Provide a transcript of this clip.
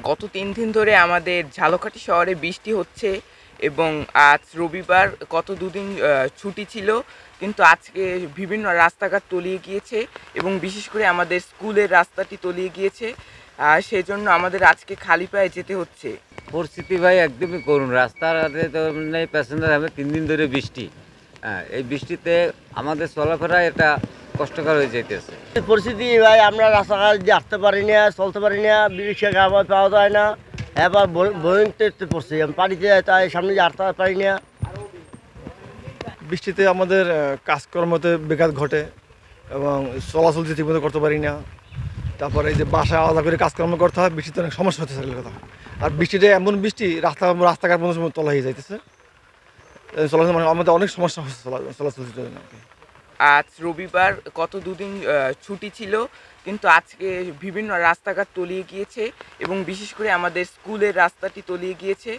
গত ৩ দিন ধরে আমাদের ঝালকাঠি শহরে বৃষ্টি হচ্ছে এবং আজ রবিবার, গত ২ দিন ছুটি ছিল। কিন্তু আজকে বিভিন্ন রাস্তাঘাট তলিয়ে গিয়েছে এবং বিশেষ করে আমাদের স্কুলের রাস্তাটি তলিয়ে গিয়েছে। সেজন্য আমাদের আজকে খালি পায়ে যেতে হচ্ছে। পরিস্থিতি ভাই একদমই করুন। রাস্তাতে তো নেই প্যাসেঞ্জার, হবে ৩ দিন ধরে বৃষ্টি। হ্যাঁ, এই বৃষ্টিতে আমাদের চলাফেরা এটা কষ্টকর হয়ে যাইতেছে। পরিস্থিতি ভাই, আমরা রাস্তাঘাট দিয়ে হাঁটতে পারি না, চলতে পারি না, রিক্সা খাবার পাওয়া যায় না। এবার বোরিংতে পড়ছি, আমি পানিতে তাই সামনে দিয়ে হাঁটতে পারি না। বৃষ্টিতে আমাদের কাজকর্মতে ব্যাঘাত ঘটে এবং চলাচল ঠিকমতো করতে পারি না। তারপরে এই যে বাসায় আলাদা করে কাজকর্ম করতে হয়, বৃষ্টিতে অনেক সমস্যা হচ্ছে কথা। আর বৃষ্টিতে এমন বৃষ্টি রাস্তাঘাট মতো সময় তলা হয়ে যাইতেছে, চলাচল মানে আমাদের অনেক সমস্যা হচ্ছে চলাচলের জন্য। আজ রবিবার, গত ২ দিন ছুটি ছিল, কিন্তু আজকে বিভিন্ন রাস্তাঘাট তলিয়ে গিয়েছে এবং বিশেষ করে আমাদের স্কুলের রাস্তাটি তলিয়ে গিয়েছে।